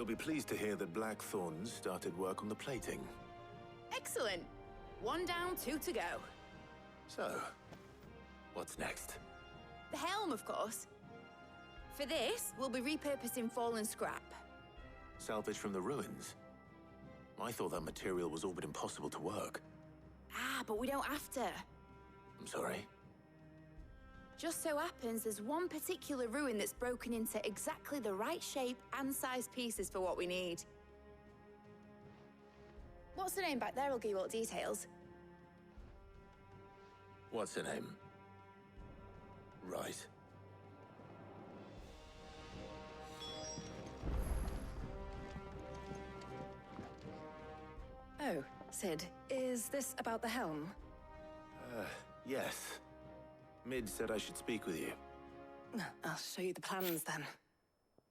You'll be pleased to hear that Blackthorn started work on the plating. Excellent. 1 down, 2 to go. So, what's next? The helm, of course. For this, we'll be repurposing fallen scrap. Salvage from the ruins? I thought that material was all but impossible to work. Ah, but we don't have to. I'm sorry? Just so happens there's one particular ruin that's broken into exactly the right shape and size pieces for what we need. What's the name back there? I'll give you all the details. What's her name? Right. Oh, Cid, is this about the helm? Yes. Mid said I should speak with you. I'll show you the plans then.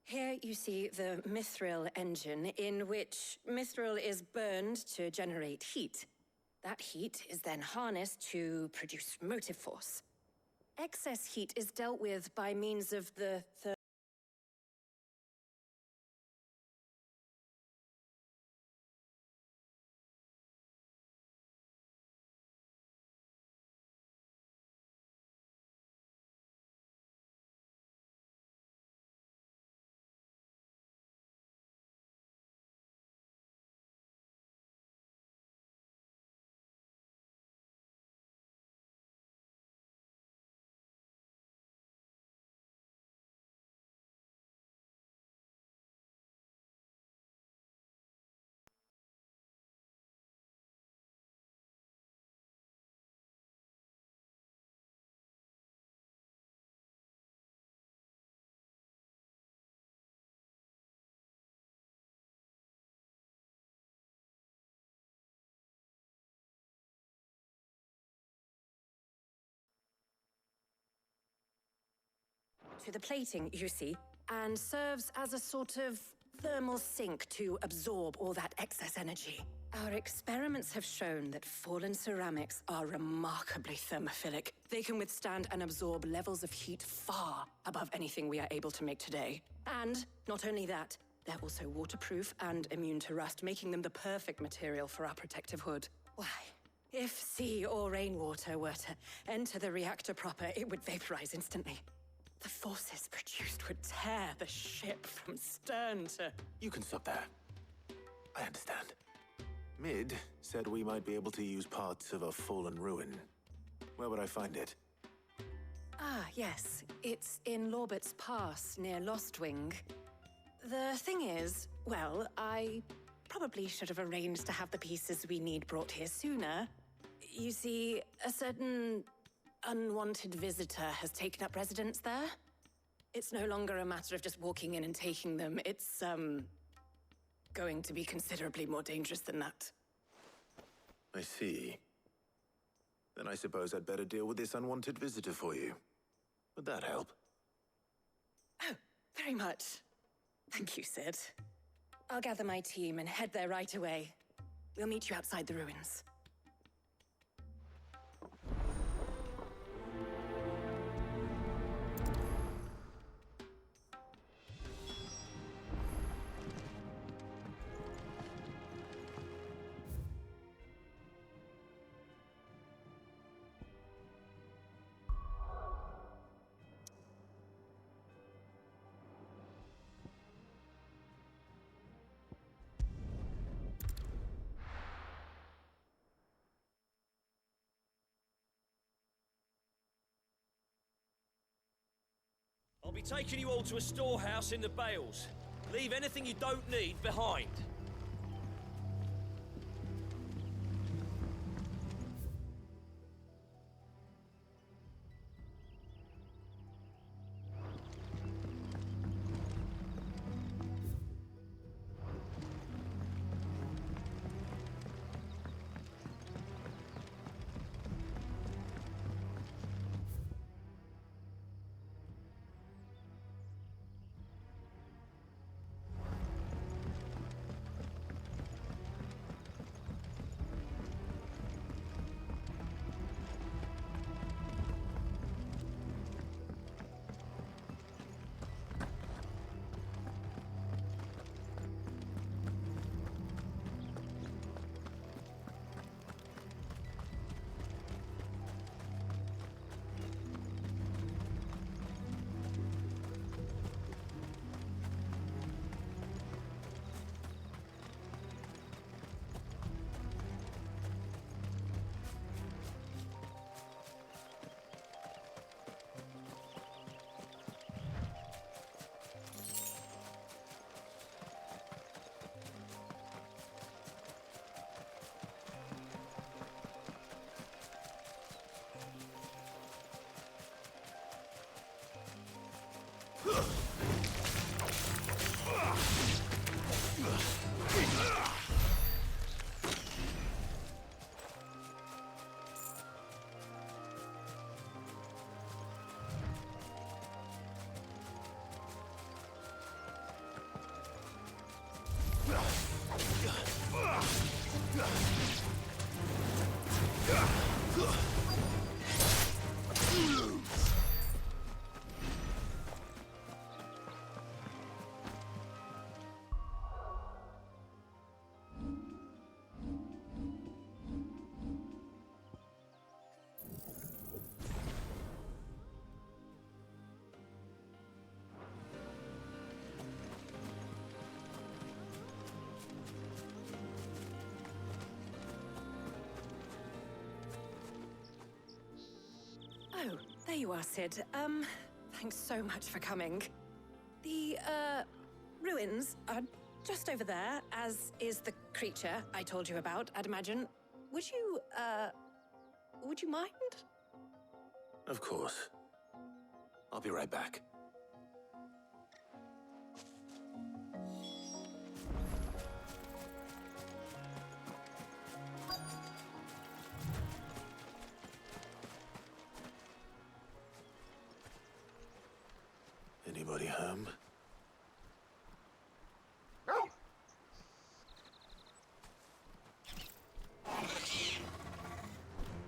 Here you see the Mithril engine, in which Mithril is burned to generate heat. That heat is then harnessed to produce motive force. Excess heat is dealt with by means of the to the plating, you see, and serves as a sort of thermal sink to absorb all that excess energy. Our experiments have shown that fallen ceramics are remarkably thermophilic. They can withstand and absorb levels of heat far above anything we are able to make today. And not only that, they're also waterproof and immune to rust, making them the perfect material for our protective hood. Why, if sea or rainwater were to enter the reactor proper, it would vaporize instantly. The forces produced would tear the ship from stern to... You can stop there. I understand. Mid said we might be able to use parts of a fallen ruin. Where would I find it? Ah, yes. It's in Lorbert's Pass, near Lostwing. The thing is, well, I probably should have arranged to have the pieces we need brought here sooner. You see, a certain unwanted visitor has taken up residence there. It's no longer a matter of just walking in and taking them. It's, going to be considerably more dangerous than that. I see. Then I suppose I'd better deal with this unwanted visitor for you. Would that help? Oh, very much. Thank you, Cid. I'll gather my team and head there right away. We'll meet you outside the ruins. I'll be taking you all to a storehouse in the Bales. Leave anything you don't need behind. Oh, there you are, Cid. Thanks so much for coming. The, ruins are just over there, as is the creature I told you about, I'd imagine. Would you mind? Of course. I'll be right back. Anybody home?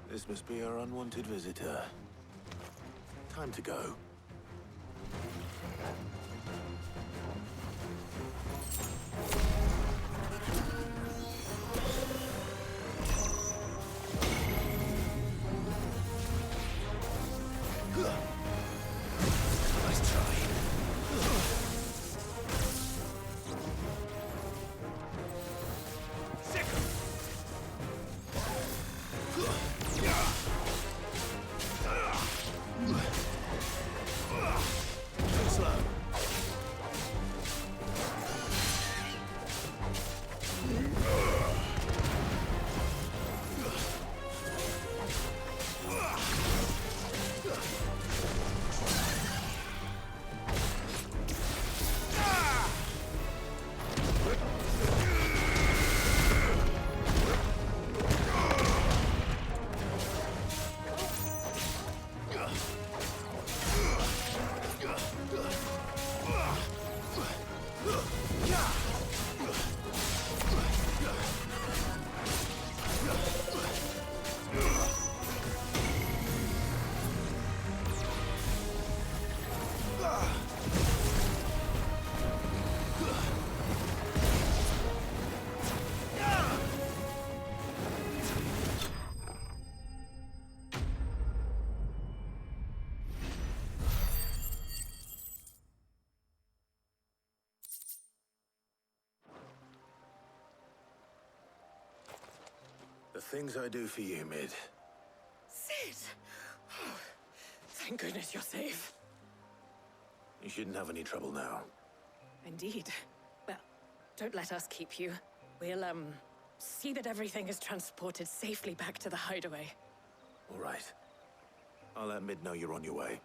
This must be our unwanted visitor. Time to go. Nice try. Too slow. The things I do for you, Mid. Cid! Oh, thank goodness you're safe. You shouldn't have any trouble now. Indeed. Well, don't let us keep you. We'll, see that everything is transported safely back to the hideaway. All right. I'll let Mid know you're on your way.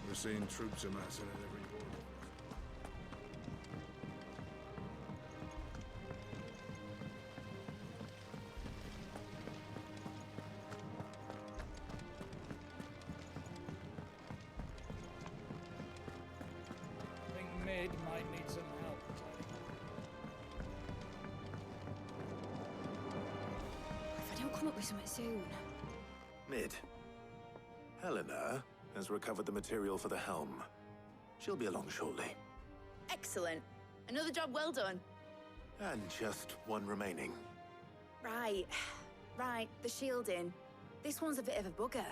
We're seeing troops amassing at every corner. might need some help. If I don't come up with something soon. Mid. Helena has recovered the material for the helm. She'll be along shortly. Excellent. Another job well done. And just one remaining. Right. Right, the shielding. This one's a bit of a bugger.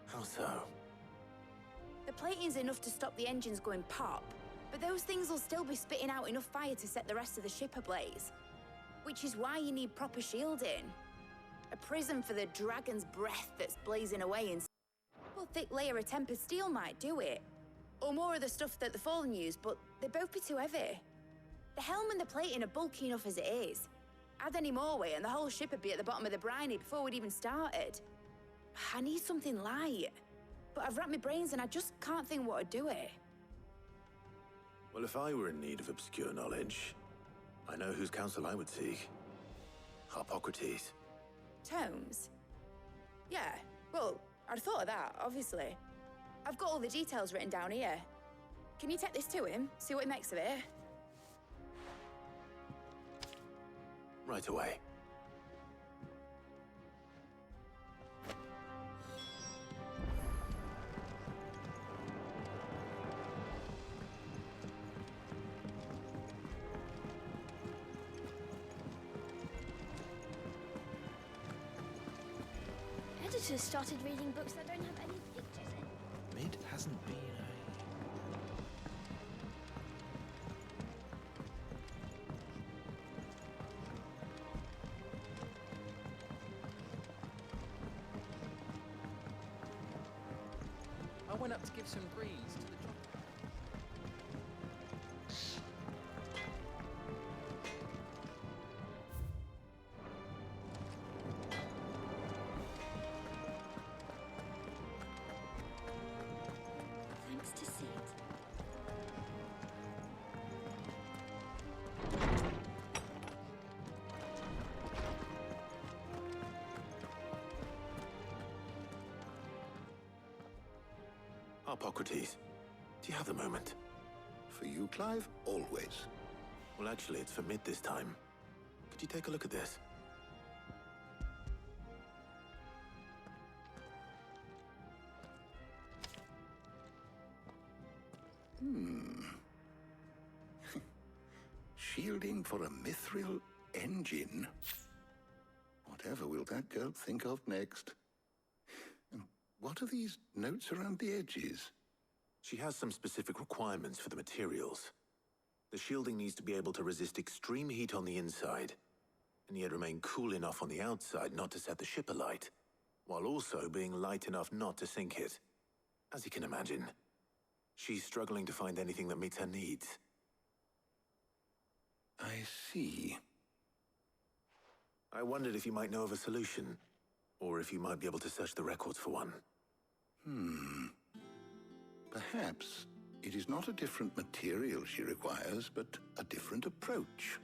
How so? The plating's enough to stop the engines going pop, but those things will still be spitting out enough fire to set the rest of the ship ablaze. Which is why you need proper shielding. A prism for the dragon's breath that's blazing away and a thick layer of tempered steel might do it. Or more of the stuff that the Fallen use, but they'd both be too heavy. The helm and the plating are bulky enough as it is. Add any more weight and the whole ship would be at the bottom of the briny before we'd even started. I need something light. But I've racked my brains and I just can't think what would do it. Well, if I were in need of obscure knowledge, I know whose counsel I would seek. Harpocrates. Tomes? Yeah, well, I'd thought of that, obviously. I've got all the details written down here. Can you take this to him, see what he makes of it? Right away. Editors started reading books that don't have any pictures in. Mid hasn't been I went up to give some greens to the drop. Thanks to Sid. Harpocrates, do you have the moment? For you, Clive, always. Well, actually, it's for Mid this time. Could you take a look at this? Shielding for a mithril engine? Whatever will that girl think of next? And what are these notes around the edges? She has some specific requirements for the materials. The shielding needs to be able to resist extreme heat on the inside, and yet remain cool enough on the outside not to set the ship alight, while also being light enough not to sink it. As you can imagine, she's struggling to find anything that meets her needs. I see. I wondered if you might know of a solution, or if you might be able to search the records for one. Perhaps it is not a different material she requires, but a different approach.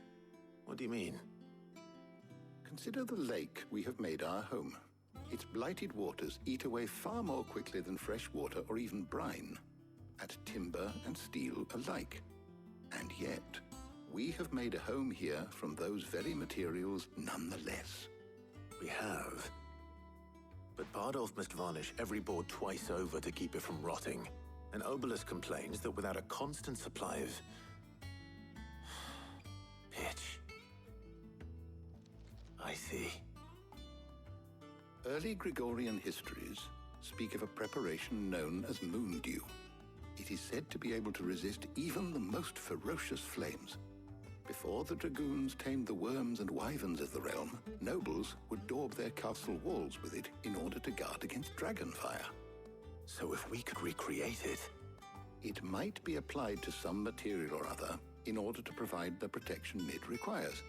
What do you mean? Consider the lake we have made our home. Its blighted waters eat away far more quickly than fresh water or even brine, at timber and steel alike. And yet, we have made a home here from those very materials nonetheless. We have. But Bardolph must varnish every board twice over to keep it from rotting. And Obelus complains that without a constant supply of pitch. I see. Early Gregorian histories speak of a preparation known as moondew. It is said to be able to resist even the most ferocious flames. Before the dragoons tamed the worms and wyverns of the realm, nobles would daub their castle walls with it in order to guard against dragonfire. So if we could recreate it... It might be applied to some material or other in order to provide the protection Mid requires.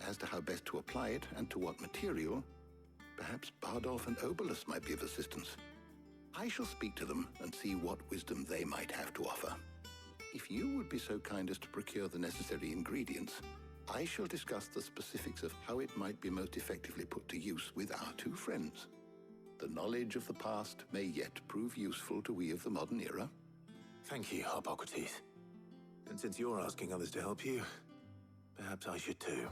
As to how best to apply it and to what material, perhaps Bardolph and Obelus might be of assistance. I shall speak to them and see what wisdom they might have to offer. If you would be so kind as to procure the necessary ingredients, I shall discuss the specifics of how it might be most effectively put to use with our two friends. The knowledge of the past may yet prove useful to we of the modern era. Thank you, Harpocrates. And since you're asking others to help you, perhaps I should too.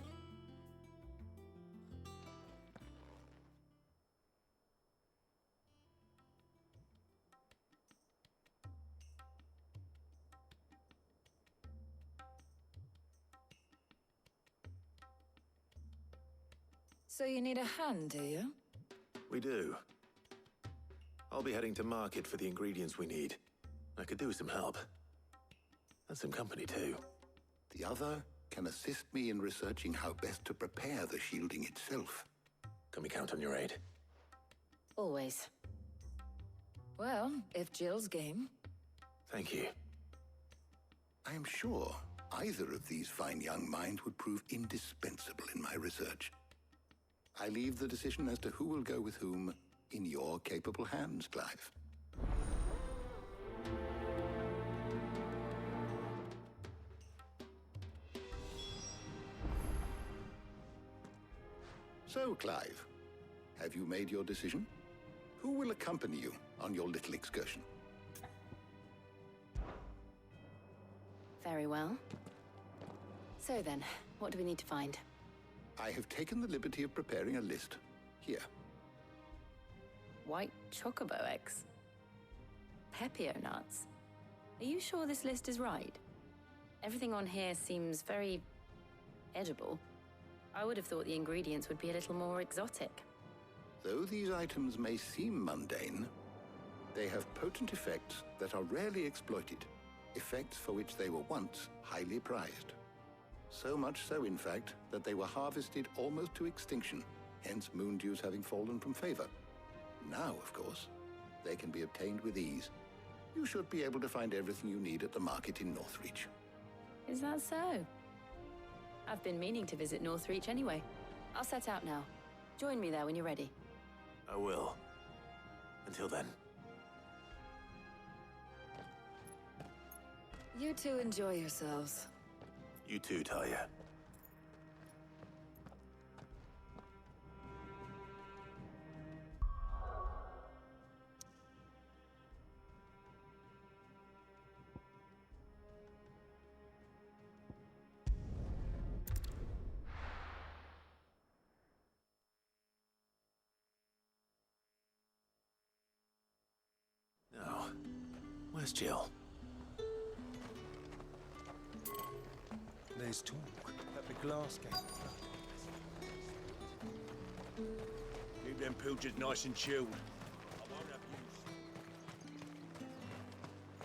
So you need a hand, do you? We do. I'll be heading to market for the ingredients we need. I could do with some help. And some company too. The other can assist me in researching how best to prepare the shielding itself. Can we count on your aid? Always. Well, if Jill's game. Thank you. I am sure either of these fine young minds would prove indispensable in my research. I leave the decision as to who will go with whom in your capable hands, Clive. So, Clive, have you made your decision? Who will accompany you on your little excursion? Very well. So then, what do we need to find? I have taken the liberty of preparing a list. Here. White chocobo eggs. Pepio nuts. Are you sure this list is right? Everything on here seems very edible. I would have thought the ingredients would be a little more exotic. Though these items may seem mundane, they have potent effects that are rarely exploited, effects for which they were once highly prized. So much so, in fact, that they were harvested almost to extinction, hence moon dews having fallen from favor. Now, of course, they can be obtained with ease. You should be able to find everything you need at the market in Northreach. Is that so? I've been meaning to visit Northreach anyway. I'll set out now. Join me there when you're ready. I will. Until then. You two enjoy yourselves. You too, Talia. Now, where's Jill? There's talk at the glass gate. Keep them pilchards nice and chilled. I won't abuse.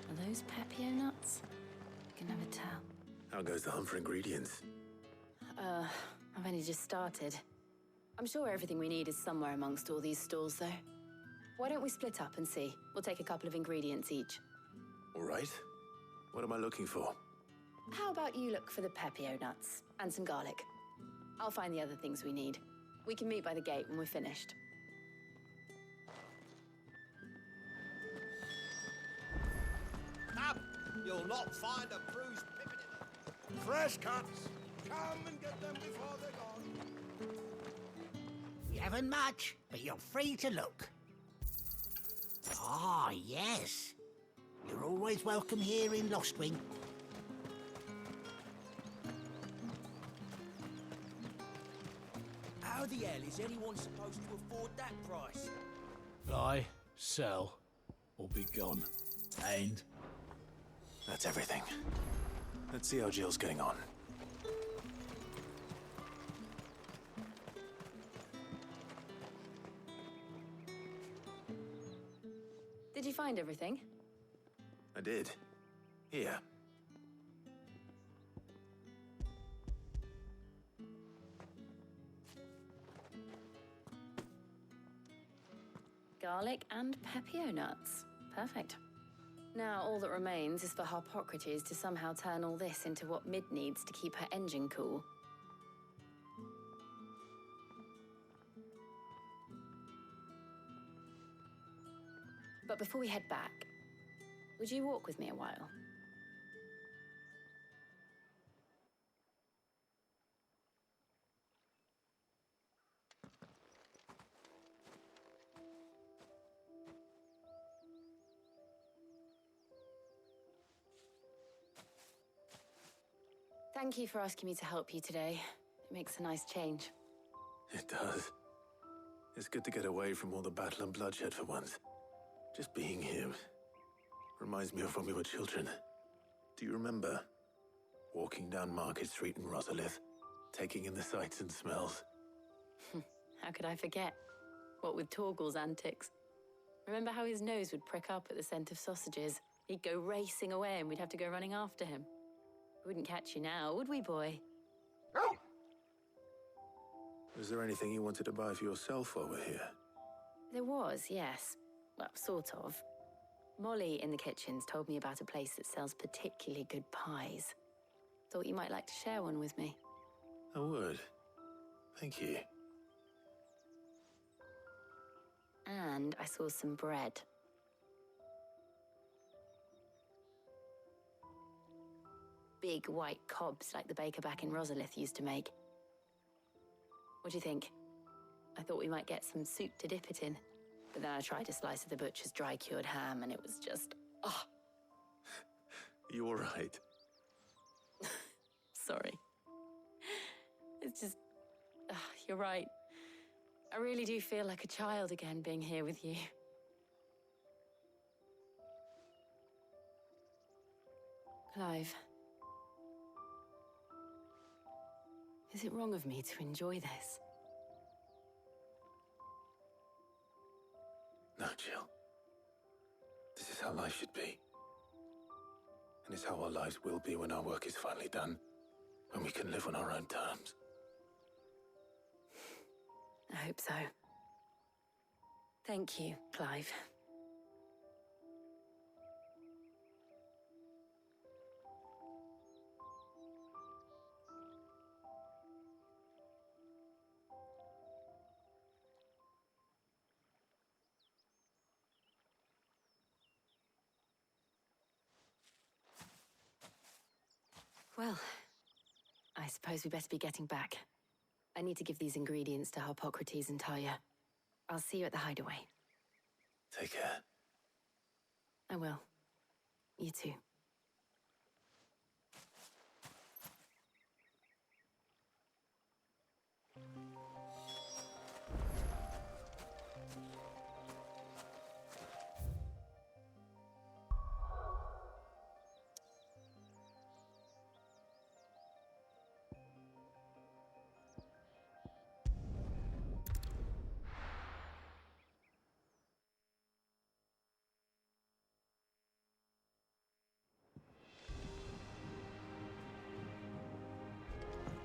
Are those Pepio nuts? I can never tell. How goes the hunt for ingredients? I've only just started. I'm sure everything we need is somewhere amongst all these stalls, though. Why don't we split up and see? We'll take a couple of ingredients each. All right. What am I looking for? How about you look for the Pepio nuts and some garlic? I'll find the other things we need. We can meet by the gate when we're finished. Up! You'll not find a bruised pippin in them. Fresh cuts! Come and get them before they're gone. You haven't much, but you're free to look. Ah, yes. You're always welcome here in Lostwing. How the hell is anyone supposed to afford that price? Buy, sell, or be gone. And That's everything. Let's see how Jill's getting on. Did you find everything? I did. Here. Garlic and Pepio nuts. Perfect. Now all that remains is for Harpocrates to somehow turn all this into what Mid needs to keep her engine cool. But before we head back, would you walk with me a while? Thank you for asking me to help you today. It makes a nice change. It does. It's good to get away from all the battle and bloodshed for once. Just being here reminds me of when we were children. Do you remember? Walking down Market Street in Rosalith, taking in the sights and smells. How could I forget? What with Torgal's antics. Remember how his nose would prick up at the scent of sausages? He'd go racing away and we'd have to go running after him. We wouldn't catch you now, would we, boy? Was there anything you wanted to buy for yourself while we're here? There was, yes. Well, sort of. Molly in the kitchens told me about a place that sells particularly good pies. Thought you might like to share one with me. I would. Thank you. And I saw some bread. Big white cobs like the baker back in Rosalith used to make. What do you think? I thought we might get some soup to dip it in. But then I tried a slice of the butcher's dry-cured ham and it was just... oh. You all right? Sorry. It's just... you're right. I really do feel like a child again being here with you. Clive. Is it wrong of me to enjoy this? No, Jill. This is how life should be. And it's how our lives will be when our work is finally done. When we can live on our own terms. I hope so. Thank you, Clive. Well, I suppose we better be getting back. I need to give these ingredients to Harpocrates and Talia. I'll see you at the hideaway. Take care. I will. You too.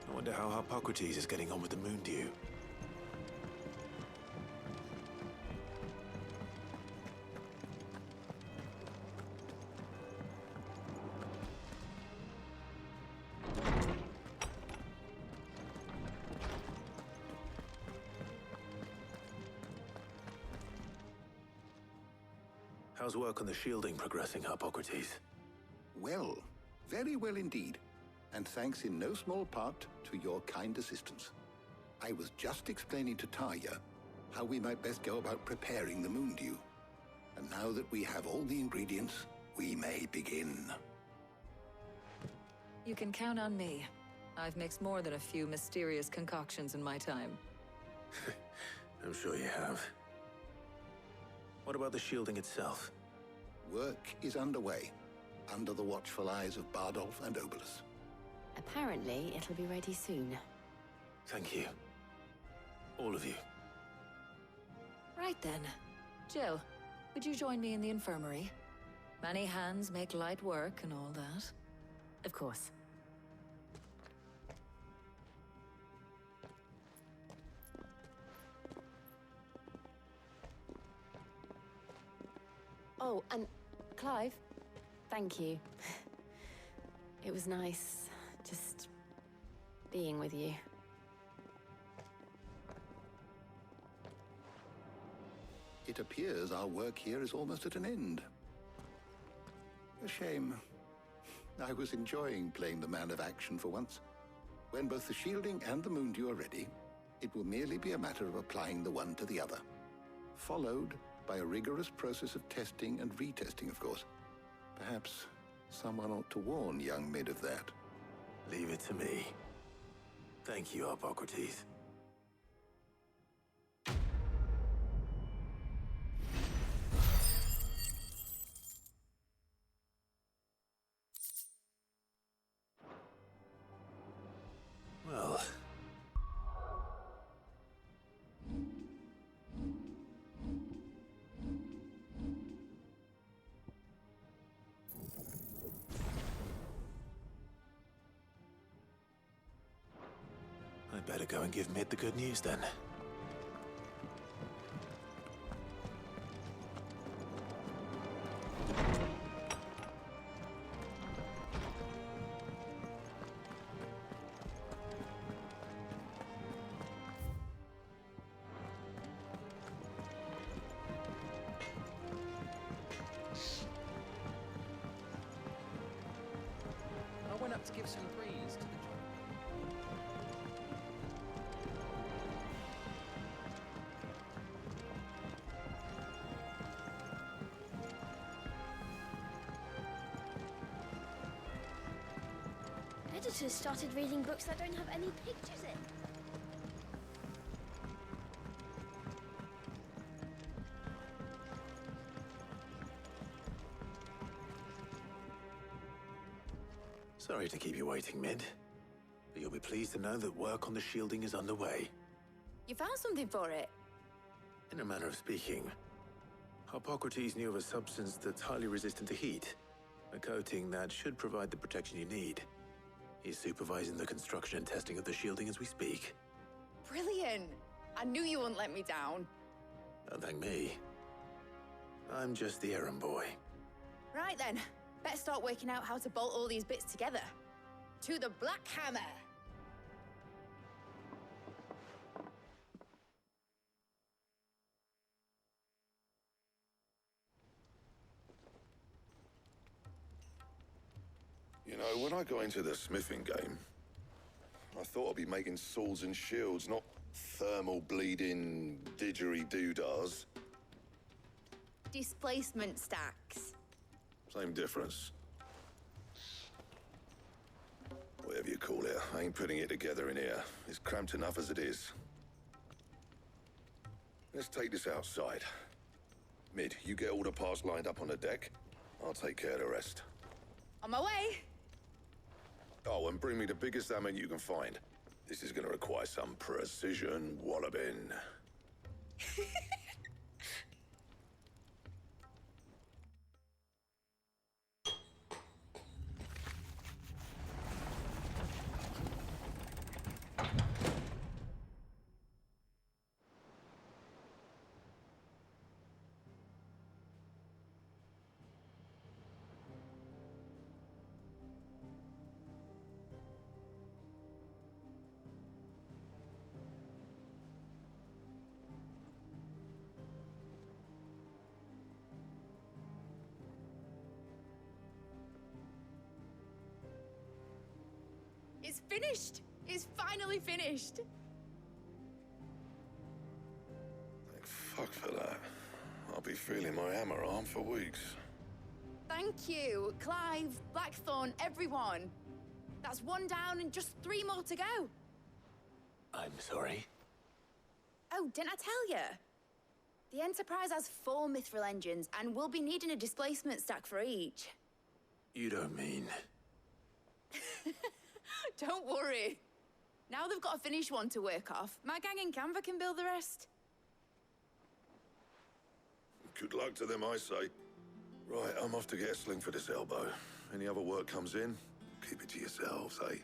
I wonder how Harpocrates is getting on with the Moondew. How's work on the shielding progressing, Harpocrates? Well, very well indeed. And thanks in no small part to your kind assistance. I was just explaining to Talia how we might best go about preparing the Moondew. And now that we have all the ingredients, we may begin. You can count on me. I've mixed more than a few mysterious concoctions in my time. I'm sure you have. What about the shielding itself? Work is underway, under the watchful eyes of Bardolph and Obolus. Apparently, it'll be ready soon. Thank you. All of you. Right then. Jill, would you join me in the infirmary? Many hands make light work and all that. Of course. Oh, and Clive, thank you. It was nice just being with you. It appears our work here is almost at an end. A shame. I was enjoying playing the man of action for once. When both the shielding and the Moondew are ready, it will merely be a matter of applying the one to the other. Followed by a rigorous process of testing and retesting, of course. Perhaps someone ought to warn young Mid of that. Leave it to me. Thank you, Hippocrates. Well... I'd better go and give Mid the good news then. I went up to give some greens to the Editors started reading books that don't have any pictures in. Sorry to keep you waiting, Mid. But you'll be pleased to know that work on the shielding is underway. You found something for it? In a manner of speaking, Hippocrates knew of a substance that's highly resistant to heat. A coating that should provide the protection you need. He's supervising the construction and testing of the shielding as we speak. Brilliant! I knew you wouldn't let me down. Don't thank me. I'm just the errand boy. Right then, better start working out how to bolt all these bits together. To the Black Hammer! You know, when I got into the smithing game, I thought I'd be making swords and shields, not thermal bleeding didgeridoo-dahs. Displacement stacks. Same difference. Whatever you call it, I ain't putting it together in here. It's cramped enough as it is. Let's take this outside. Mid, you get all the parts lined up on the deck. I'll take care of the rest. On my way! Oh, and bring me the biggest hammer you can find. This is gonna require some precision walloping. It's finished! It's finally finished! Thank fuck for that. I'll be feeling my hammer arm for weeks. Thank you, Clive, Blackthorn, everyone. That's one down and just 3 more to go. I'm sorry. Oh, didn't I tell you? The Enterprise has 4 mithril engines, and we'll be needing a displacement stack for each. You don't mean... Don't worry. Now they've got a finished one to work off. My gang in Canva can build the rest. Good luck to them, I say. Right, I'm off to get a sling for this elbow. Any other work comes in, keep it to yourselves, eh?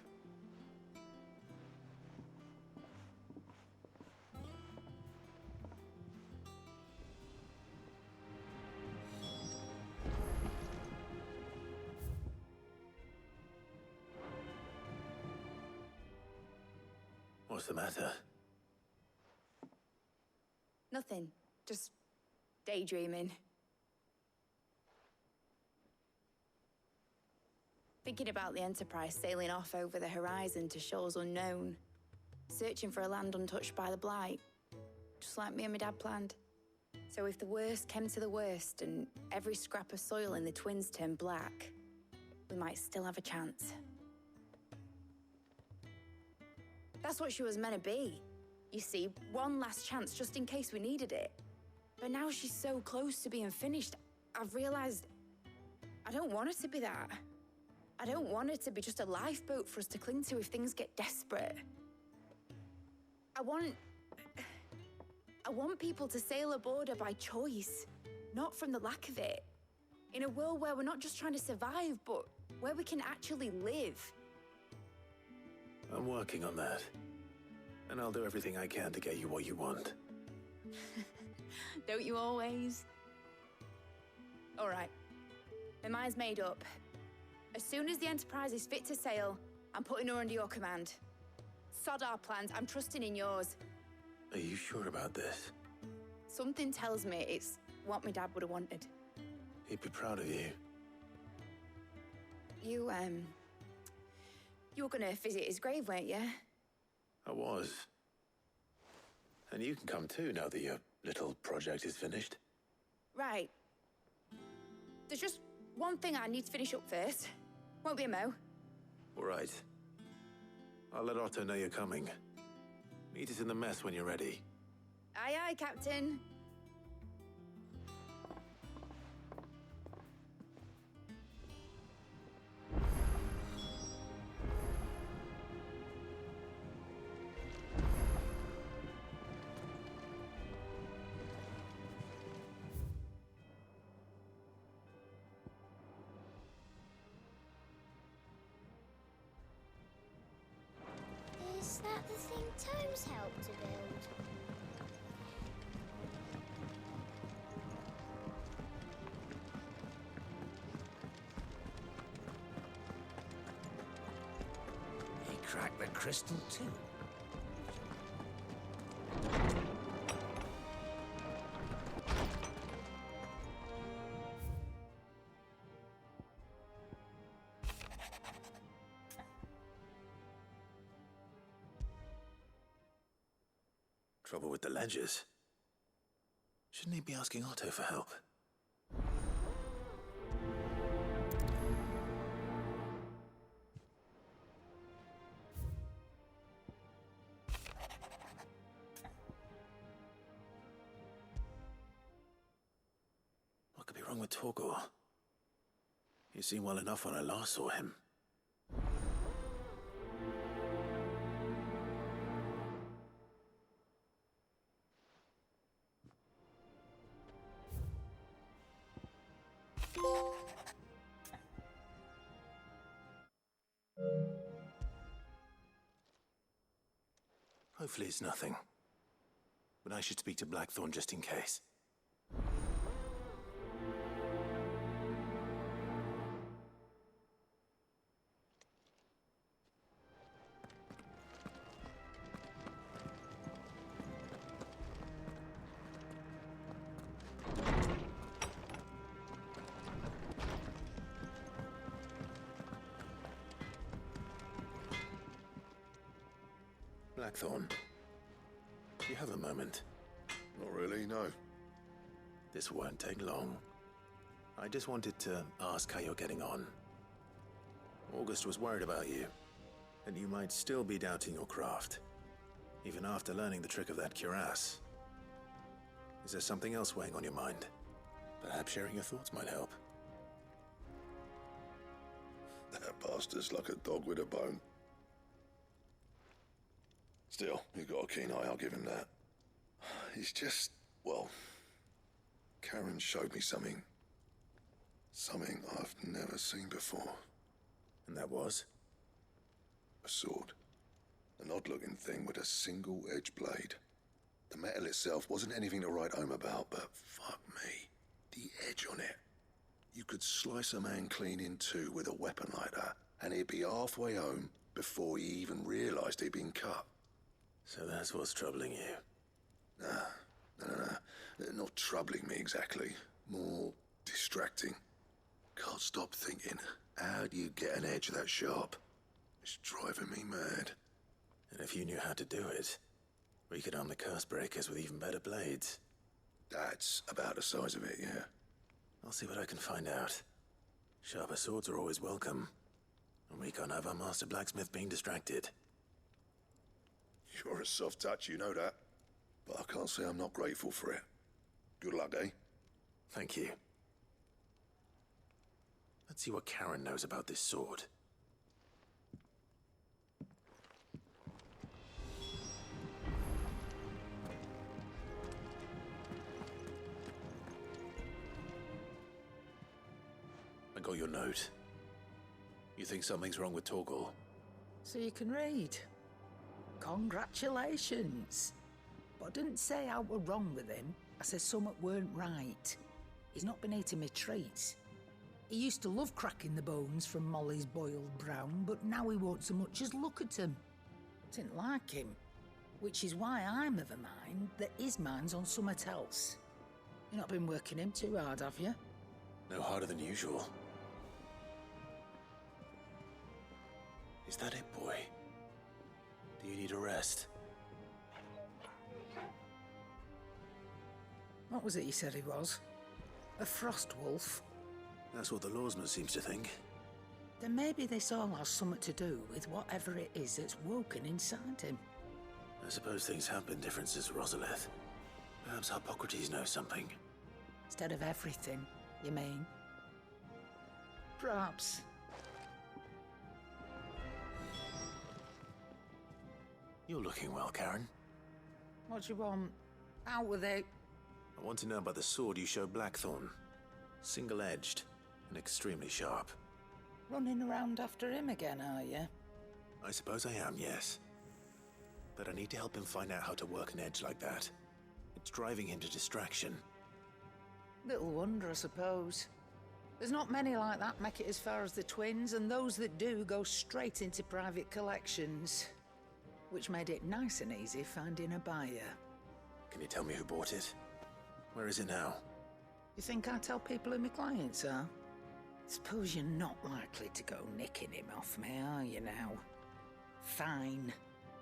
What's the matter? Nothing. Just daydreaming. Thinking about the Enterprise sailing off over the horizon to shores unknown. Searching for a land untouched by the Blight. Just like me and my dad planned. So if the worst came to the worst and every scrap of soil in the Twins turned black, we might still have a chance. That's what she was meant to be. You see, one last chance just in case we needed it. But now she's so close to being finished, I've realized I don't want her to be that. I don't want her to be just a lifeboat for us to cling to if things get desperate. I want people to sail aboard her by choice, not from the lack of it. In a world where we're not just trying to survive, but where we can actually live. I'm working on that. And I'll do everything I can to get you what you want. Don't you always? All right. My mind's made up. As soon as the Enterprise is fit to sail, I'm putting her under your command. Sod our plans, I'm trusting in yours. Are you sure about this? Something tells me it's what my dad would have wanted. He'd be proud of you. You were gonna visit his grave, weren't you? I was. And you can come too now that your little project is finished. Right. There's just one thing I need to finish up first. Won't be a mo. All right. I'll let Otto know you're coming. Meet us in the mess when you're ready. Aye, aye, Captain. Is that the thing Tomes helped to build? He cracked the crystal too. Trouble with the ledgers. Shouldn't he be asking Otto for help? What could be wrong with Torgor? He seemed well enough when I last saw him. Hopefully it's nothing. But I should speak to Blackthorn just in case. Blackthorn, do you have a moment? Not really, no. This won't take long. I just wanted to ask how you're getting on. August was worried about you, and you might still be doubting your craft, even after learning the trick of that cuirass. Is there something else weighing on your mind? Perhaps sharing your thoughts might help. That bastard's like a dog with a bone. Still, he's got a keen eye, I'll give him that. He's just, well, Karen showed me something. Something I've never seen before. And that was? A sword. An odd-looking thing with a single-edged blade. The metal itself wasn't anything to write home about, but fuck me. The edge on it. You could slice a man clean in two with a weapon like that, and he'd be halfway home before he even realized he'd been cut. So that's what's troubling you? No. Not troubling me exactly. More distracting. Can't stop thinking, how do you get an edge that sharp? It's driving me mad. And if you knew how to do it, we could arm the curse breakers with even better blades. That's about the size of it, yeah. I'll see what I can find out. Sharper swords are always welcome. And we can't have our master blacksmith being distracted. You're a soft touch, you know that. But I can't say I'm not grateful for it. Good luck, eh? Thank you. Let's see what Karen knows about this sword. I got your note. You think something's wrong with Torgal? So you can read. Congratulations. But I didn't say I were wrong with him. I said something weren't right. He's not been eating me treats. He used to love cracking the bones from Molly's boiled brown, but now he won't so much as look at them. Didn't like him. Which is why I'm of a mind that his mind's on something else. You've not been working him too hard, have you? No harder than usual. Is that it, boy? Do you need a rest? What was it you said he was? A frost wolf? That's what the lawsman seems to think. Then maybe this all has something to do with whatever it is that's woken inside him. I suppose things have been different since Rosalith. Perhaps Hippocrates knows something. Instead of everything, you mean? Perhaps. You're looking well, Karen. What do you want? Out with it. I want to know about the sword you showed Blackthorn. Single-edged and extremely sharp. Running around after him again, are you? I suppose I am, yes. But I need to help him find out how to work an edge like that. It's driving him to distraction. Little wonder, I suppose. There's not many like that make it as far as the twins, and those that do go straight into private collections. Which made it nice and easy finding a buyer. Can you tell me who bought it? Where is it now? You think I tell people who my clients are? Suppose you're not likely to go nicking him off me, are you now? Fine.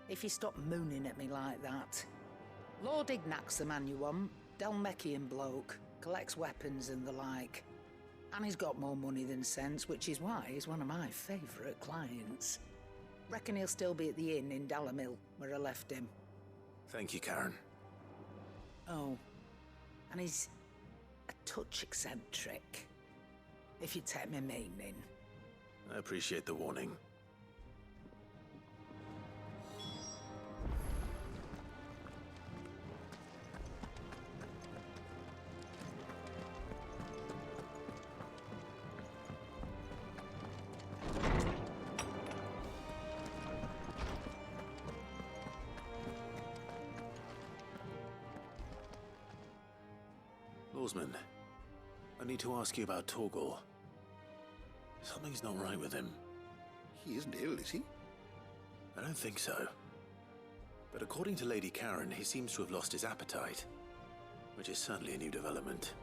If you stop mooning at me like that. Lord Ignac's the man you want. Dalmekian bloke. Collects weapons and the like. And he's got more money than sense, which is why he's one of my favourite clients. Reckon he'll still be at the inn in Dalamil, where I left him. Thank you, Karen. Oh, and he's a touch eccentric, if you take my meaning. I appreciate the warning. Lawsman, I need to ask you about Torgal. Something's not right with him. He isn't ill, is he? I don't think so. But according to Lady Karen, he seems to have lost his appetite, which is certainly a new development.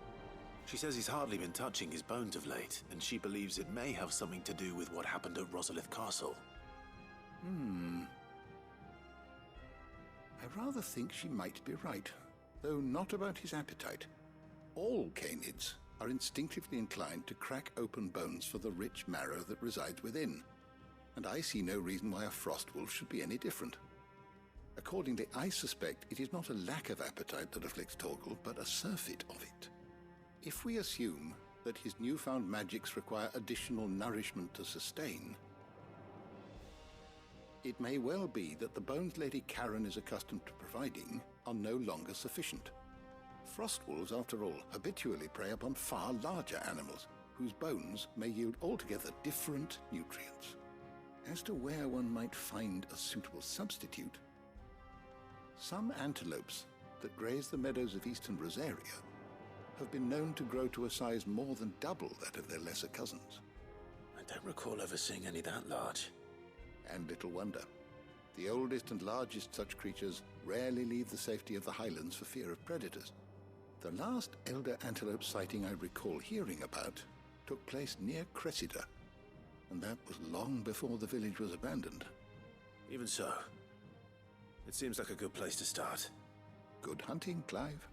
She says he's hardly been touching his bones of late, and she believes it may have something to do with what happened at Rosalith Castle. I rather think she might be right, though not about his appetite. All canids are instinctively inclined to crack open bones for the rich marrow that resides within, and I see no reason why a frostwolf should be any different. Accordingly, I suspect it is not a lack of appetite that afflicts Torgal, but a surfeit of it. If we assume that his newfound magics require additional nourishment to sustain, it may well be that the bones Lady Karen is accustomed to providing are no longer sufficient. Frostwolves, after all, habitually prey upon far larger animals, whose bones may yield altogether different nutrients. As to where one might find a suitable substitute, some antelopes that graze the meadows of eastern Rosaria have been known to grow to a size more than double that of their lesser cousins. I don't recall ever seeing any that large. And little wonder. The oldest and largest such creatures rarely leave the safety of the highlands for fear of predators. The last elder antelope sighting I recall hearing about took place near Cressida, and that was long before the village was abandoned. Even so, it seems like a good place to start. Good hunting, Clive.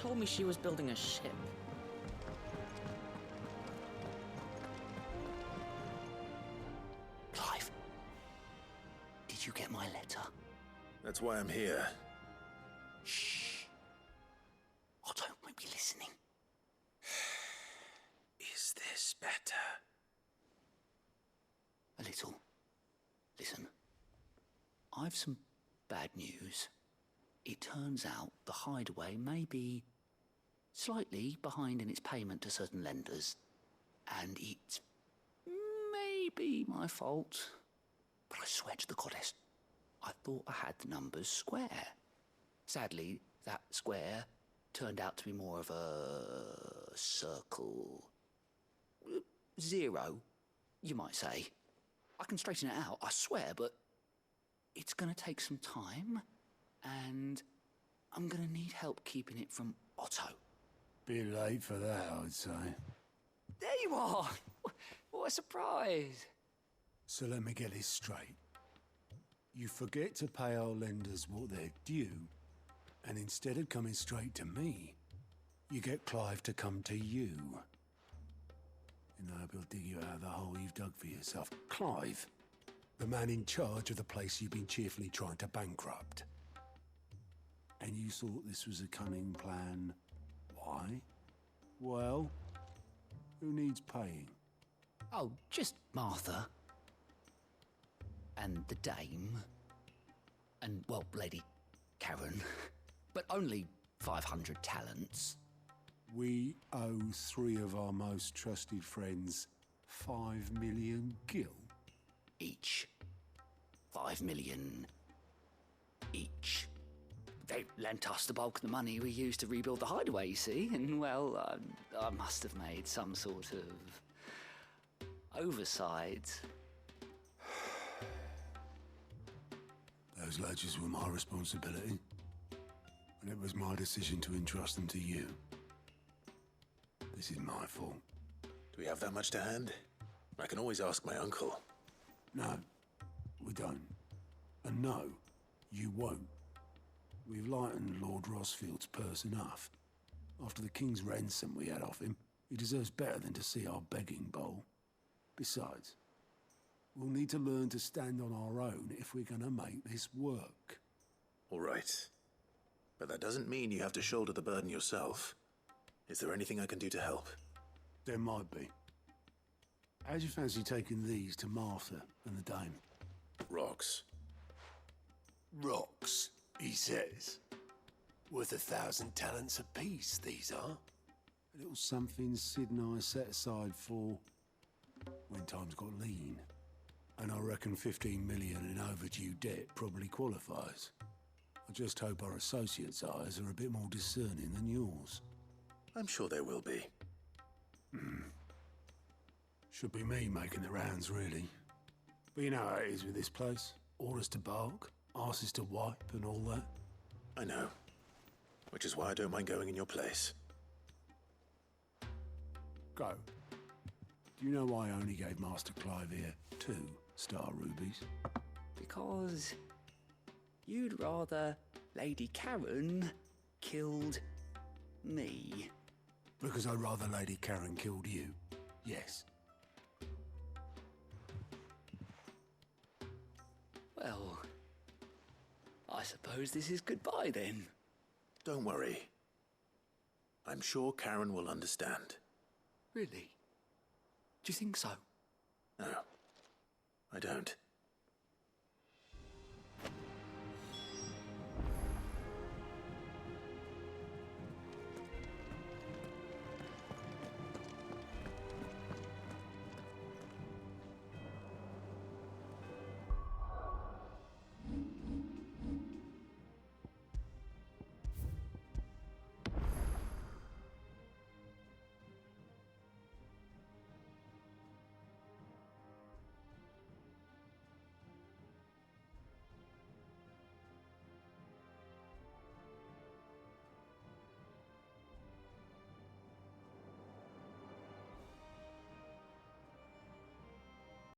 told me she was building a ship. Clive, did you get my letter? That's why I'm here. Shh. Otto might be listening. Is this better? A little. Listen, I've some bad news. It turns out the Hideaway may be slightly behind in its payment to certain lenders, and it's maybe my fault. But I swear to the goddess, I thought I had the numbers square. Sadly, that square turned out to be more of a circle. Zero, you might say. I can straighten it out, I swear, but it's gonna take some time, and I'm gonna need help keeping it from Otto. Bit late for that, I'd say. There you are! What a surprise! So let me get this straight. You forget to pay our lenders what they're due, and instead of coming straight to me, you get Clive to come to you. And I hope he'll dig you out of the hole you've dug for yourself. Clive, the man in charge of the place you've been cheerfully trying to bankrupt. And you thought this was a cunning plan. Why? Well, who needs paying? Oh, just Martha. And the dame. And, well, Lady Karen. But only 500 talents. We owe 3 of our most trusted friends 5 million gil. Each. 5 million each. They lent us the bulk of the money we used to rebuild the Hideaway, you see, and, well, I must have made some sort of oversight. Those ledgers were my responsibility, and it was my decision to entrust them to you. This is my fault. Do we have that much to hand? I can always ask my uncle. No, we don't. And no, you won't. We've lightened Lord Rosfield's purse enough. After the king's ransom we had off him, he deserves better than to see our begging bowl. Besides, we'll need to learn to stand on our own if we're gonna make this work. All right. But that doesn't mean you have to shoulder the burden yourself. Is there anything I can do to help? There might be. How'd you fancy taking these to Martha and the dame? Rocks. Rocks, he says. Worth 1,000 talents apiece, these are. A little something Sid and I set aside for when times got lean. And I reckon 15 million in overdue debt probably qualifies. I just hope our associates' eyes are a bit more discerning than yours. I'm sure there will be. Should be me making the rounds, really. But you know how it is with this place. Orders to bark, arses to wipe, and all that. I know. Which is why I don't mind going in your place. Go. Do you know why I only gave Master Clive here 2 star rubies? Because you'd rather Lady Karen killed me. Because I'd rather Lady Karen killed you. Yes. Well, I suppose this is goodbye then. Don't worry. I'm sure Karen will understand. Really? Do you think so? No, I don't.